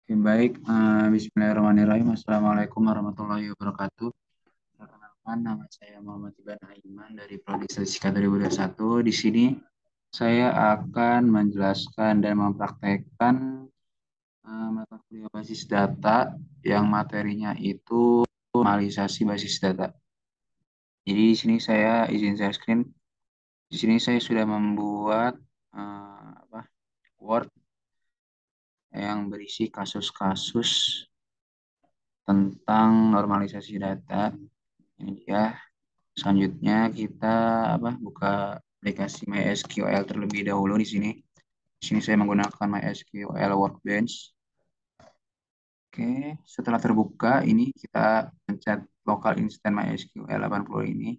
Oke, baik. Bismillahirrahmanirrahim. Assalamualaikum warahmatullahi wabarakatuh. Perkenalkan, nama saya Muhammad Iban Aiman dari Prodi Statistika 2021. Di sini saya akan menjelaskan dan mempraktekkan mata kuliah basis data yang materinya itu normalisasi basis data. Jadi di sini saya izin share screen. Di sini saya sudah membuat Word yang berisi kasus-kasus tentang normalisasi data. Ini dia. Selanjutnya kita buka aplikasi MySQL terlebih dahulu di sini. Di sini saya menggunakan MySQL Workbench. Oke, setelah terbuka ini kita pencet local instance MySQL 80 ini.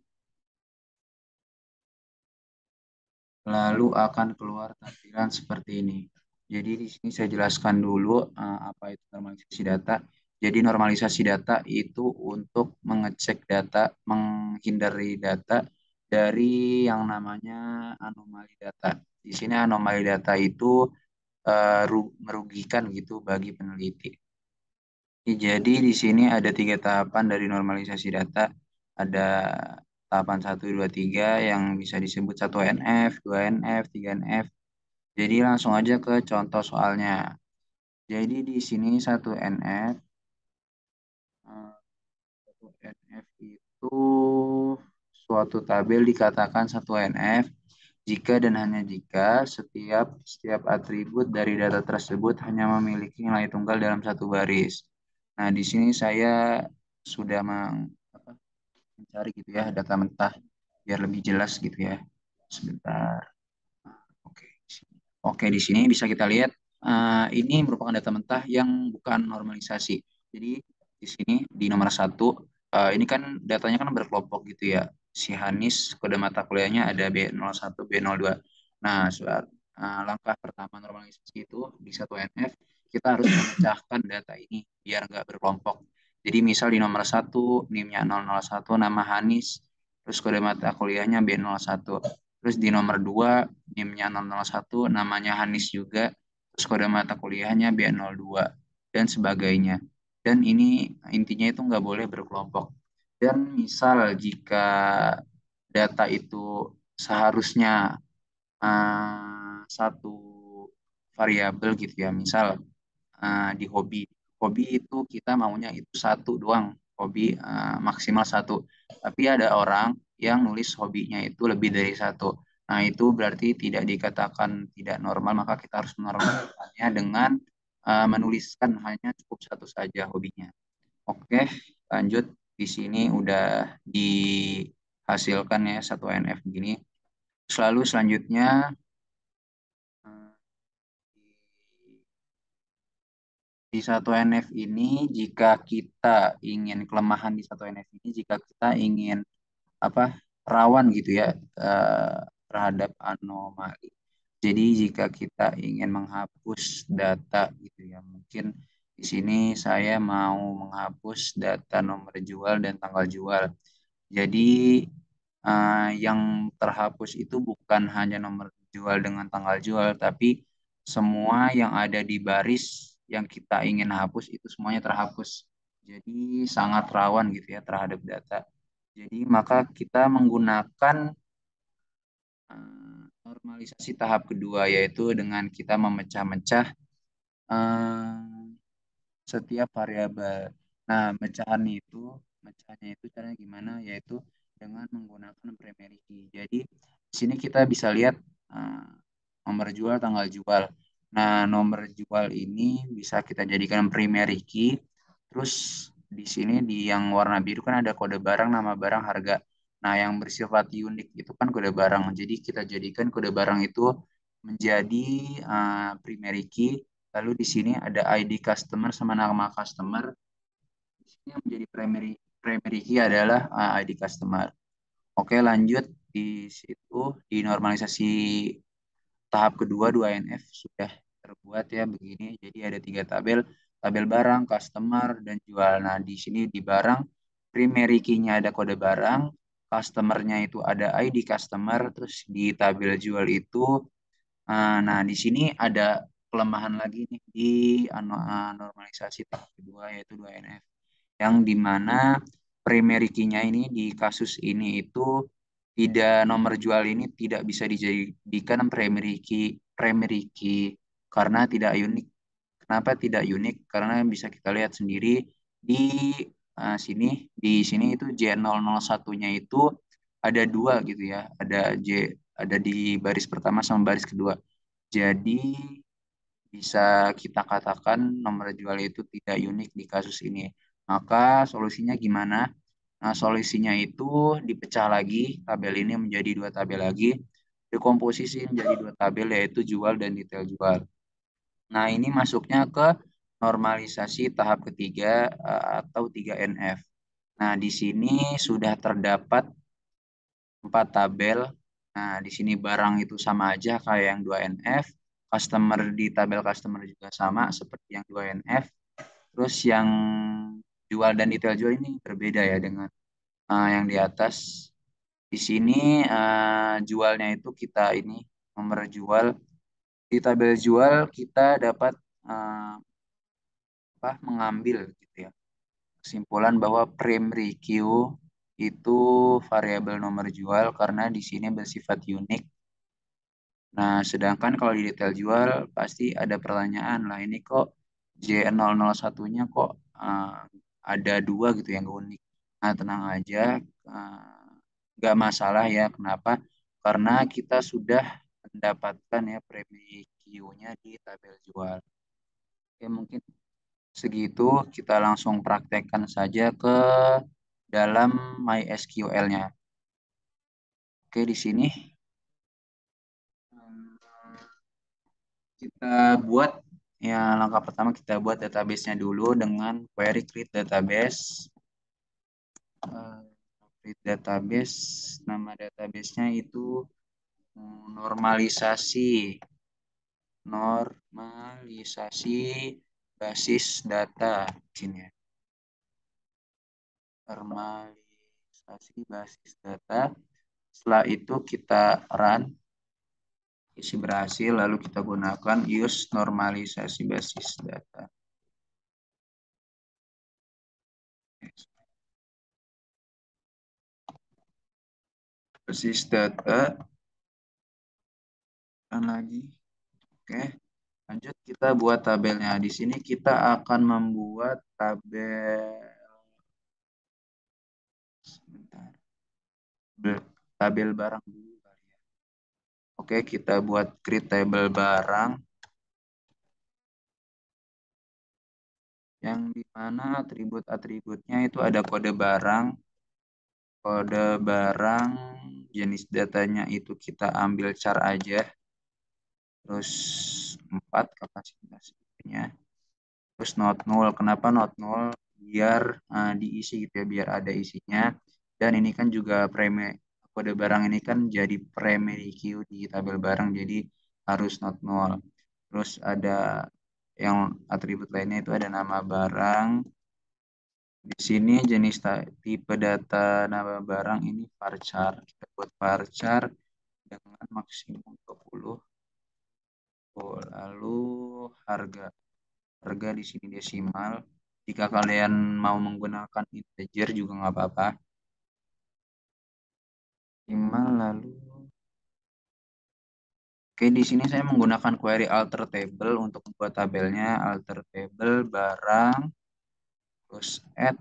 Lalu akan keluar tampilan seperti ini. Jadi di sini saya jelaskan dulu apa itu normalisasi data. Jadi normalisasi data itu untuk mengecek data, menghindari data dari yang namanya anomali data. Di sini anomali data itu merugikan gitu bagi peneliti. Jadi di sini ada tiga tahapan dari normalisasi data. Ada tahapan satu 2 3 yang bisa disebut 1NF, 2NF, 3NF. Jadi langsung aja ke contoh soalnya. Jadi di sini 1NF, 1NF itu suatu tabel dikatakan 1NF jika dan hanya jika setiap atribut dari data tersebut hanya memiliki nilai tunggal dalam satu baris. Nah, di sini saya sudah mencari gitu ya data mentah biar lebih jelas gitu ya. Sebentar. Oke. Oke, di sini bisa kita lihat ini merupakan data mentah yang bukan normalisasi. Jadi di sini di nomor satu ini kan datanya kan berkelompok gitu ya. Si Hanis kode mata kuliahnya ada B01, B02. Nah, langkah pertama normalisasi itu di satu NF kita harus memecahkan data ini biar nggak berkelompok. Jadi misal di nomor satu NIM-nya 001 nama Hanis, terus kode mata kuliahnya B01. Terus di nomor 2 NIM-nya 001 namanya Hanis juga, terus kode mata kuliahnya B02 dan sebagainya. Dan ini intinya itu nggak boleh berkelompok. Dan misal jika data itu seharusnya satu variabel gitu ya, misal di hobi. Hobi itu kita maunya itu satu doang, hobi maksimal satu. Tapi ada orang yang nulis hobinya itu lebih dari satu. Nah, itu berarti tidak dikatakan tidak normal, maka kita harus menormalkannya dengan menuliskan hanya cukup satu saja hobinya. Oke, lanjut. Di sini udah dihasilkan ya satu NF gini. Selalu selanjutnya eh, di satu NF ini jika kita ingin kelemahan di satu NF ini jika kita ingin apa rawan gitu ya terhadap anomali. Jadi jika kita ingin menghapus data gitu ya mungkin di sini saya mau menghapus data nomor jual dan tanggal jual. Jadi yang terhapus itu bukan hanya nomor jual dengan tanggal jual, tapi semua yang ada di baris yang kita ingin hapus itu semuanya terhapus. Jadi sangat rawan gitu ya terhadap data. Jadi maka kita menggunakan normalisasi tahap kedua yaitu dengan kita memecah-mecah eh, setiap variabel. Nah, mecahannya itu caranya gimana? Yaitu dengan menggunakan primary key. Jadi, di sini kita bisa lihat eh, nomor jual, tanggal jual. Nah, nomor jual ini bisa kita jadikan primary key. Terus di sini di yang warna biru kan ada kode barang, nama barang, harga. Nah, yang bersifat unik itu kan kode barang. Jadi kita jadikan kode barang itu menjadi primary key. Lalu di sini ada ID customer sama nama customer. Di sini yang menjadi primary key adalah ID customer. Oke, lanjut di situ di normalisasi tahap kedua 2NF sudah terbuat ya begini. Jadi ada tiga tabel, tabel barang, customer, dan jual. Nah, di sini di barang, primary key-nya ada kode barang, customer-nya itu ada ID customer, terus di tabel jual itu, nah di sini ada kelemahan lagi nih di normalisasi tahap kedua yaitu 2NF yang dimana primary key-nya ini di kasus ini itu tidak nomor jual ini tidak bisa dijadikan primary key karena tidak unik. Kenapa tidak unik? Karena bisa kita lihat sendiri di sini itu J001-nya itu ada dua gitu ya. Ada di baris pertama sama baris kedua. Jadi bisa kita katakan nomor jual itu tidak unik di kasus ini. Maka solusinya gimana? Nah, solusinya itu dipecah lagi tabel ini menjadi dua tabel lagi, dekomposisi menjadi dua tabel yaitu jual dan detail jual. Nah, ini masuknya ke normalisasi tahap ketiga atau 3NF. Nah, di sini sudah terdapat empat tabel. Nah, di sini barang itu sama aja kayak yang 2NF. Customer di tabel customer juga sama seperti yang 2NF. Terus yang jual dan detail jual ini berbeda ya dengan yang di atas. Di sini jualnya itu kita ini nomor jual. Di tabel jual kita dapat eh, mengambil gitu ya. Kesimpulan bahwa primary Q itu variabel nomor jual karena di sini bersifat unik. Nah, sedangkan kalau di detail jual pasti ada pertanyaan lah ini kok J001-nya kok ada dua gitu yang unik. Nah, tenang aja, nggak masalah ya. Kenapa? Karena kita sudah mendapatkan ya premi Q-nya di tabel jual. Oke, mungkin segitu kita langsung praktekkan saja ke dalam MySQL-nya. Oke, di sini kita buat ya langkah pertama kita buat database-nya dulu dengan query create database. Eh, Create database, nama database-nya itu normalisasi normalisasi basis data sini ya. Normalisasi basis data. Setelah itu kita run isi berhasil lalu kita gunakan use normalisasi basis data. Basis data dan lagi. Oke, lanjut kita buat tabelnya. Di sini kita akan membuat tabel sebentar. Tabel barang dulu kali ya. Oke, kita buat create tabel barang yang dimana atribut-atributnya itu ada kode barang, jenis datanya itu kita ambil char aja, terus 4 kapasitasnya, terus not null. Kenapa not null? Biar diisi gitu ya, biar ada isinya. Dan ini kan juga kode barang ini kan jadi primary key di tabel barang, jadi harus not null. Terus ada yang atribut lainnya itu ada nama barang. Di sini jenis tipe data nama barang ini varchar. Kita buat varchar dengan maksimum 20. Oh, lalu harga. Harga di sini desimal. Jika kalian mau menggunakan integer juga nggak apa-apa. Desimal lalu. Oke, di sini saya menggunakan query alter table untuk membuat tabelnya. Alter table barang terus add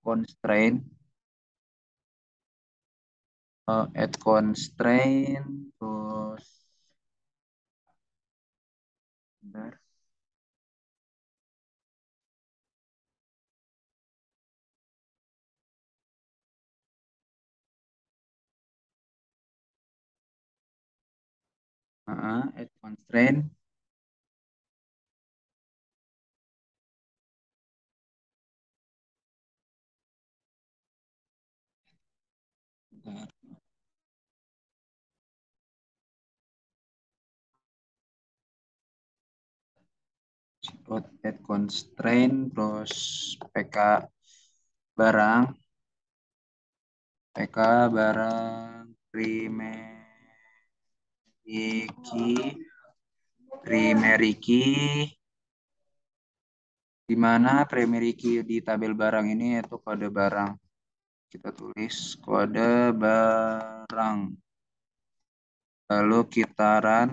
constraint add constraint terus bentar. Add constraint. Bentar. Add constraint terus PK barang PK barang primer primary key, di mana primary key di tabel barang ini yaitu kode barang. Kita tulis kode barang. Lalu kita run.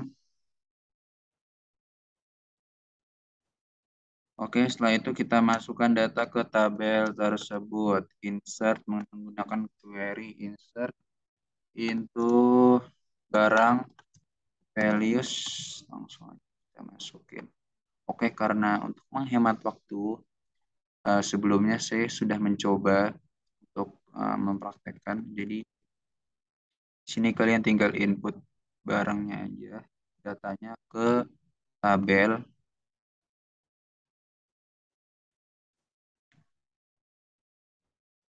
Oke, setelah itu kita masukkan data ke tabel tersebut. Insert menggunakan query insert into barang values. Langsung aja kita masukin. Oke, karena untuk menghemat waktu, sebelumnya saya sudah mencoba untuk mempraktekkan. Jadi, sini kalian tinggal input barangnya aja, datanya ke tabel.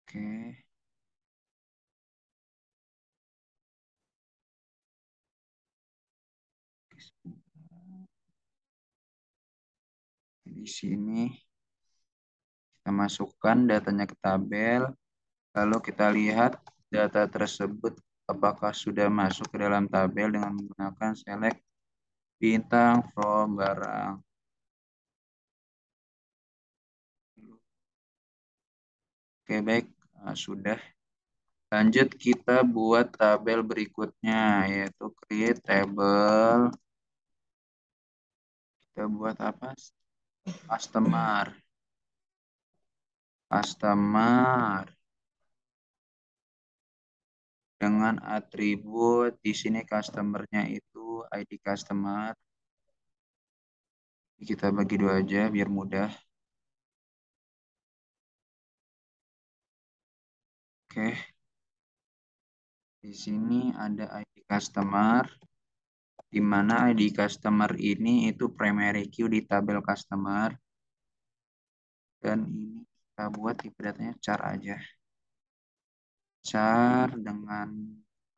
Oke. Di sini kita masukkan datanya ke tabel, lalu kita lihat data tersebut apakah sudah masuk ke dalam tabel dengan menggunakan select bintang from barang. Oke, baik. Sudah. Lanjut kita buat tabel berikutnya, yaitu create table. Kita buat apa? Customer. Customer. Dengan atribut di sini customernya itu ID customer. Kita bagi dua aja biar mudah. Oke. Di sini ada ID customer, di mana ID customer ini itu primary key di tabel customer. Dan ini kita buat tipe datanya char aja. Char dengan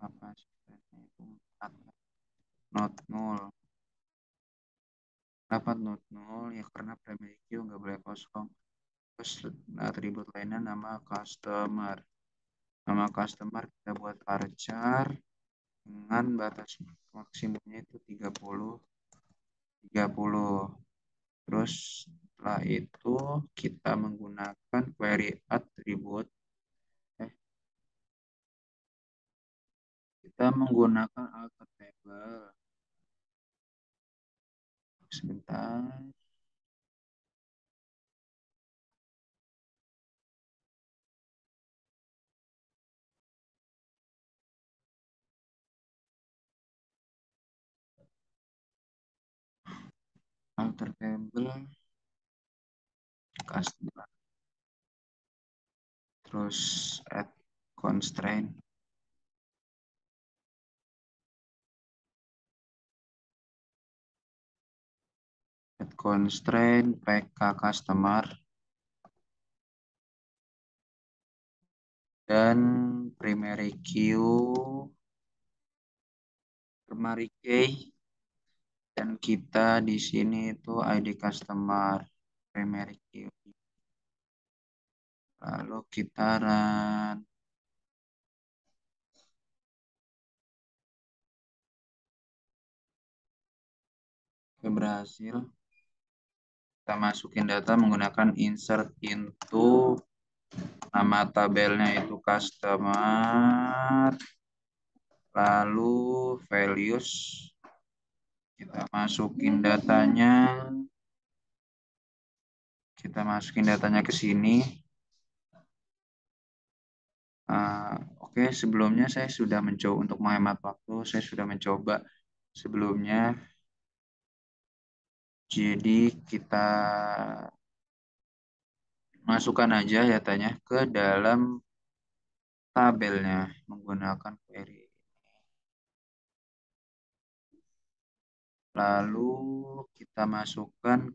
apa itu not null. Dapat not null ya karena primary key nggak boleh kosong. Terus atribut lainnya nama customer. Nama customer kita buat varchar dengan batas maksimumnya itu 30. Terus setelah itu kita menggunakan query attribute. Kita menggunakan alter table. Sebentar. Alter table customer. Terus add constraint. Add constraint PK customer. Dan primary key dan kita di sini itu ID customer primary key. Lalu kita run. Oke, berhasil. Kita masukin data menggunakan insert into nama tabelnya itu customer. Lalu values. Kita masukin datanya. Ke sini. Oke, sebelumnya saya sudah mencoba untuk menghemat waktu. Saya sudah mencoba sebelumnya. Jadi kita masukkan aja datanya ke dalam tabelnya menggunakan query. Lalu kita masukkan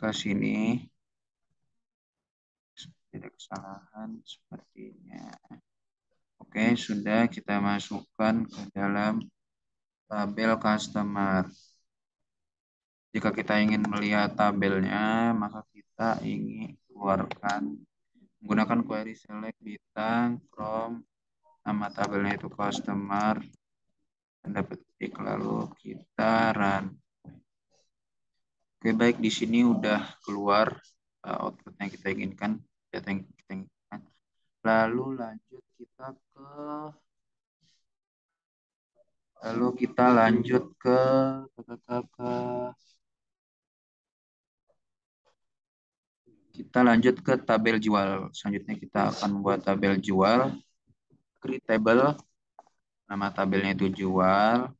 ke sini. Tidak kesalahan sepertinya. Oke, sudah kita masukkan ke dalam tabel customer. Jika kita ingin melihat tabelnya, maka kita ingin keluarkan menggunakan query select bintang from Nama tabelnya itu customer, tanda petik, lalu kita run. Oke, baik, di sini udah keluar output yang kita inginkan, data yang kita inginkan. Lalu lanjut kita ke lalu kita lanjut ke kita lanjut ke tabel jual. Selanjutnya kita akan membuat tabel jual, create table, nama tabelnya itu jual.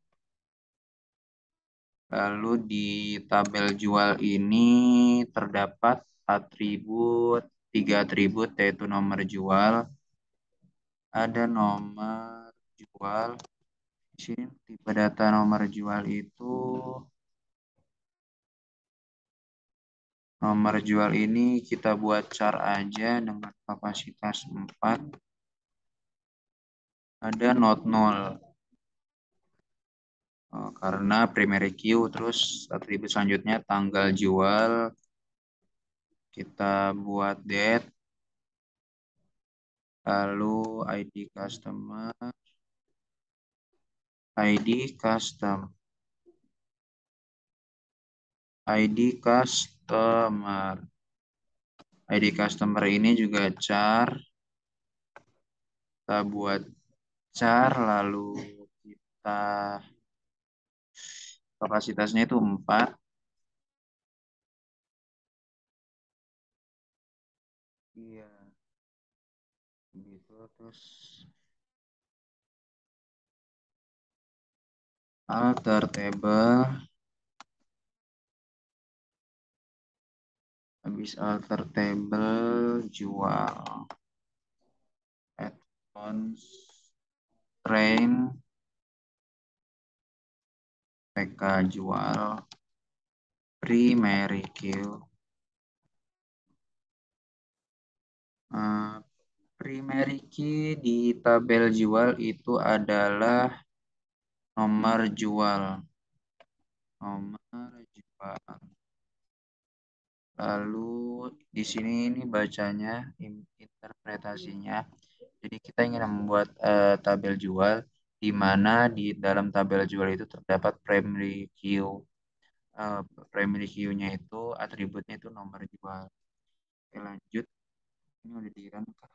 Lalu di tabel jual ini terdapat tiga atribut yaitu nomor jual, ada nomor jual. Di sini tipe data nomor jual itu nomor jual ini kita buat char aja dengan kapasitas 4. Ada not null. Karena primary key, terus atribut selanjutnya tanggal jual kita buat date, lalu ID custom ID customer ID customer ini juga char, kita buat char, lalu kita kapasitasnya itu 4. Iya, gitu. Terus alter table, habis alter table jual, advance train PK jual, primary key. Eh, primary key di tabel jual itu adalah nomor jual. Nomor jual. Lalu di sini ini bacanya, interpretasinya. Jadi kita ingin membuat tabel jual di mana di dalam tabel jual itu terdapat primary key. Primary key-nya itu atributnya itu nomor jual. Oke, lanjut. Ini udah di run kah?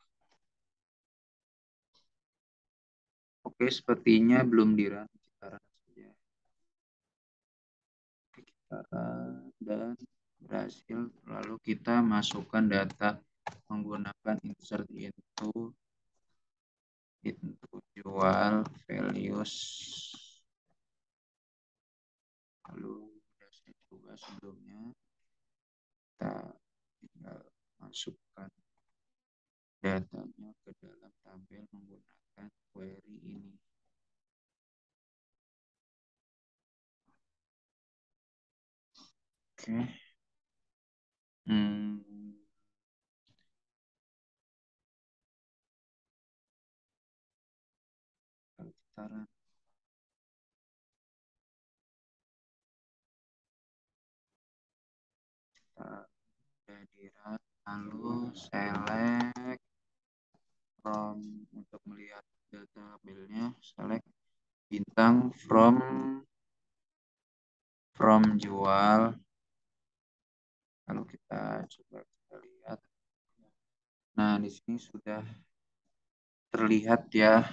Oke, sepertinya belum di run. Kita run saja. Oke, kita run dan berhasil. Lalu kita masukkan data menggunakan insert into jual values. Lalu sudah saya coba sebelumnya, kita tinggal masukkan datanya ke dalam tabel menggunakan query ini. Oke. Hmm, kalau kita run, kita udah di run, lalu select from, untuk melihat data tabelnya, select bintang from jual. Lalu kita coba kita lihat. Nah, di sini sudah terlihat ya.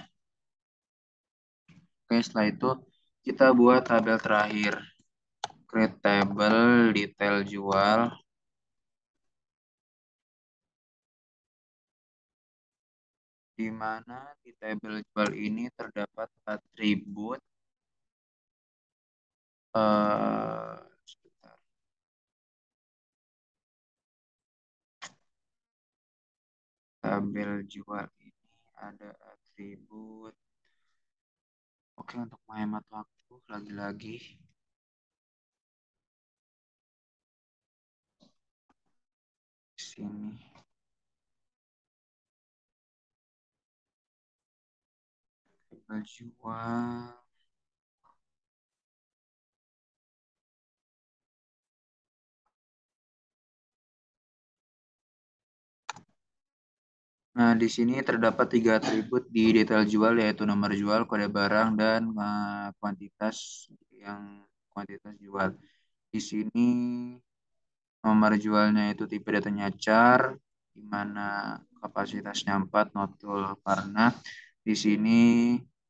Oke, setelah itu kita buat tabel terakhir. Create table detail jual. Di mana di tabel jual ini terdapat atribut sebentar. Tabel jual ini ada atribut. Oke, untuk menghemat waktu lagi-lagi di sini. Tabel jual. Nah, di sini terdapat tiga atribut di detail jual, yaitu nomor jual, kode barang, dan kuantitas yang kuantitas jual. Di sini nomor jualnya itu tipe datanya char, di mana kapasitasnya 4 notul, karena di sini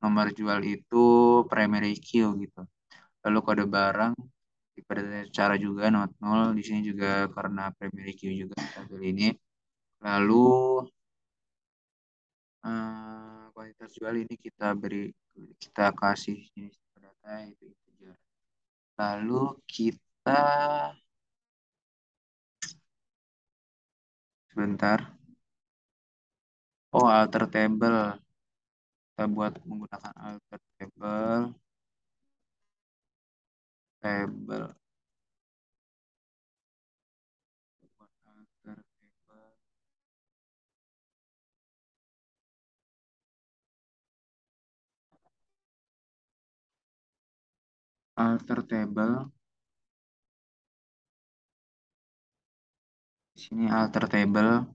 nomor jual itu primary key gitu. Lalu kode barang tipe datanya cara juga not 0, di sini juga karena primary key juga tabel ini. Lalu kuantitas jual ini kita kasih jenis data itu integer. Lalu kita sebentar. Oh, alter table. Kita buat menggunakan alter table, buat alter table. Di sini alter table.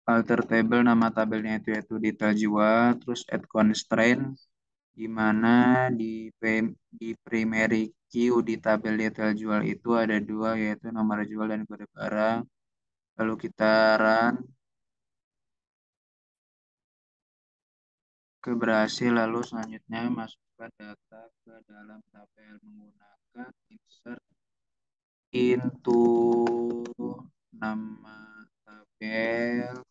Alter table nama tabelnya itu yaitu detail jual, terus add constraint di mana di primary key di tabel detail jual itu ada dua, yaitu nomor jual dan kode barang. Lalu kita run ke berhasil, lalu selanjutnya masukkan data ke dalam tabel menggunakan insert into nama tabel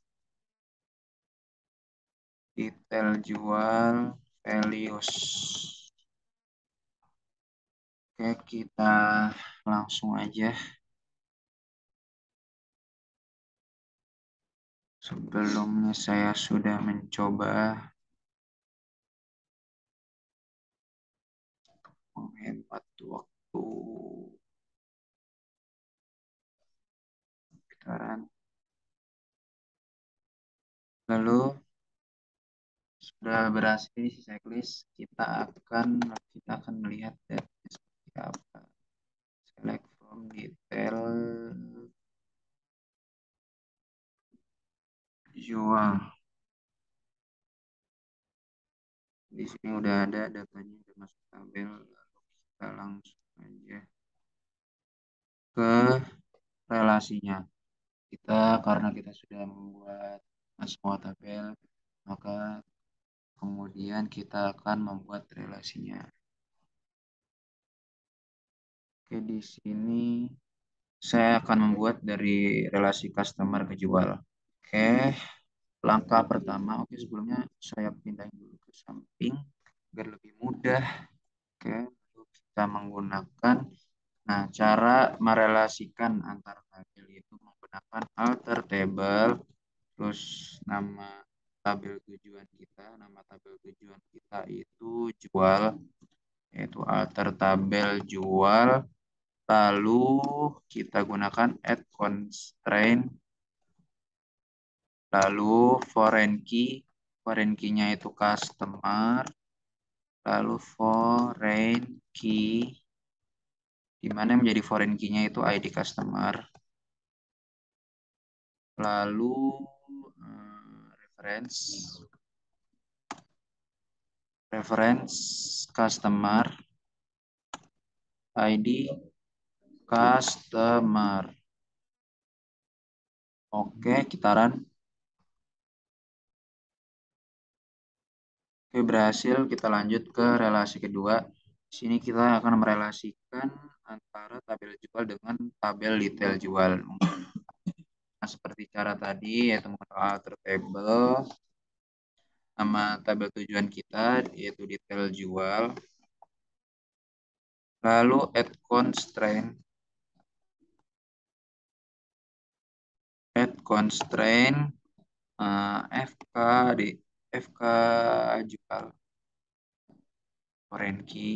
detail jual values. Oke, kita langsung aja. Sebelumnya saya sudah mencoba menghemat waktu. Sekarang lalu sudah berhasil isi checklist, kita akan melihat data seperti apa. Select from detail jual. Di sini udah ada datanya, udah masuk tabel. Lalu kita langsung aja ke relasinya. Karena kita sudah membuat semua tabel, maka kemudian kita akan membuat relasinya. Oke, di sini saya akan membuat dari relasi customer ke jual. Oke, langkah pertama, sebelumnya saya pindahin dulu ke samping biar lebih mudah. Oke, lalu kita menggunakan, nah, cara merelasikan antar tabel itu menggunakan alter table, terus nama tabel tujuan kita itu jual, yaitu alter tabel jual. Lalu kita gunakan add constraint, lalu foreign key-nya itu customer, lalu foreign key, di mana menjadi foreign key-nya itu ID customer, lalu reference customer, ID customer. Oke, kita run. Oke, berhasil. Kita lanjut ke relasi kedua. Di sini kita akan merelasikan antara tabel jual dengan tabel detail jual. Nah, seperti cara tadi, yaitu menggunakan alter table, nama tabel tujuan kita, yaitu detail jual. Lalu add constraint. FK di FK jual foreign key,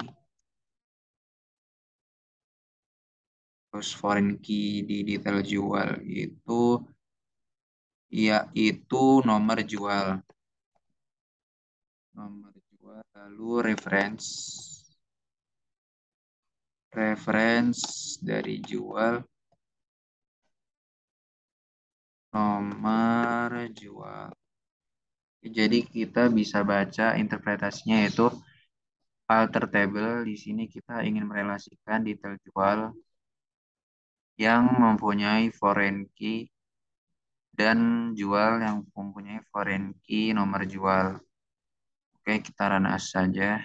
terus foreign key di detail jual itu yaitu nomor jual. nomor jual, lalu reference dari jual, nomor jual. Jadi kita bisa baca interpretasinya yaitu alter table. Di sini kita ingin merelasikan detail jual yang mempunyai foreign key dan jual yang mempunyai foreign key nomor jual. Oke, kita run as saja.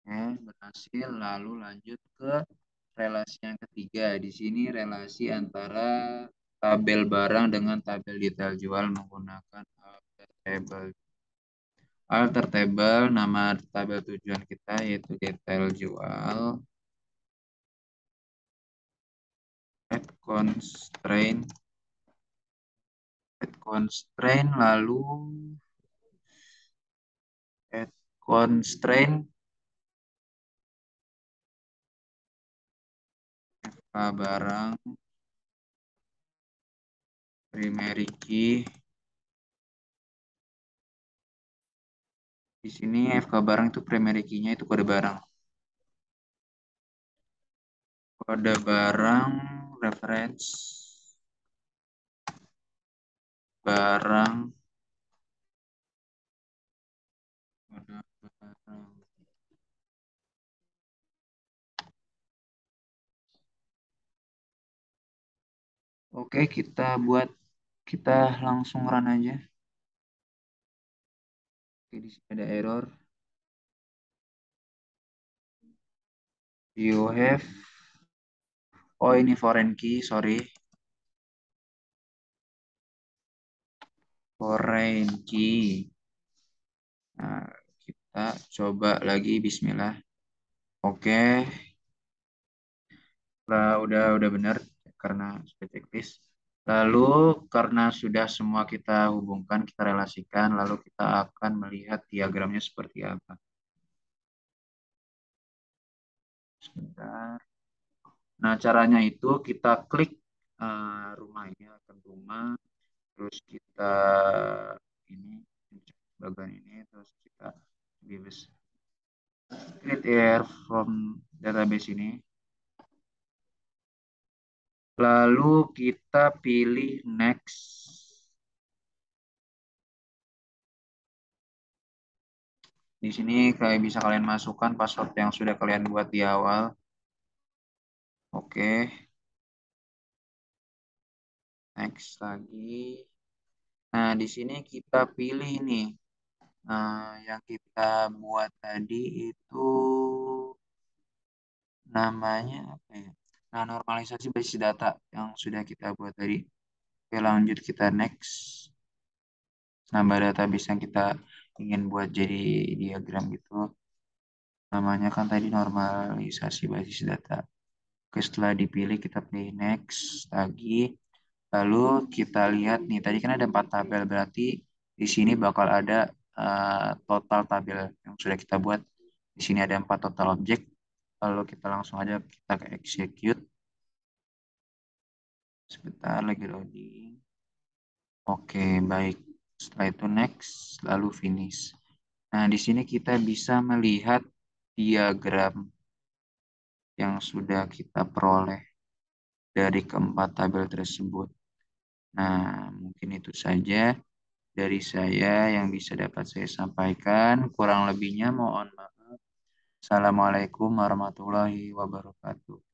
Oke, berhasil. Lalu lanjut ke relasi yang ketiga. Di sini relasi antara tabel barang dengan tabel detail jual menggunakan alter table. Alter table, nama tabel tujuan kita yaitu detail jual. Add constraint. Add constraint, lalu add constraint barang primary key. Di sini FK barang itu primary key-nya itu kode barang. Kode barang reference barang kode barang. Oke, kita langsung run aja. Oke, di sini ada error. You have Oh, ini foreign key, sorry. Foreign key. Nah, kita coba lagi bismillah. Oke. Lah udah benar karena sudah checklist. Lalu karena sudah semua kita hubungkan, kita relasikan, lalu kita akan melihat diagramnya seperti apa. Sebentar. Nah, caranya itu kita klik rumah ini, akan rumah, terus kita ini bagian ini, terus kita create air from database ini. Lalu kita pilih next. Di sini kayak bisa kalian masukkan password yang sudah kalian buat di awal. Oke, next lagi. Nah, di sini kita pilih nih. Yang kita buat tadi itu namanya apa ya? Nah, normalisasi basis data yang sudah kita buat tadi. Oke, lanjut kita next. Nambah database yang kita ingin buat jadi diagram gitu. Namanya kan tadi normalisasi basis data. Oke, setelah dipilih kita pilih next lagi. Lalu kita lihat nih, tadi kan ada 4 tabel, berarti di sini bakal ada total tabel yang sudah kita buat. Di sini ada 4 total objek. Lalu kita langsung aja kita ke execute. Sebentar lagi loading. Oke, baik. Setelah itu next, lalu finish. Nah, di sini kita bisa melihat diagram yang sudah kita peroleh dari keempat tabel tersebut. Nah, mungkin itu saja dari saya yang bisa dapat saya sampaikan. Kurang lebihnya mohon maaf. Assalamualaikum warahmatullahi wabarakatuh.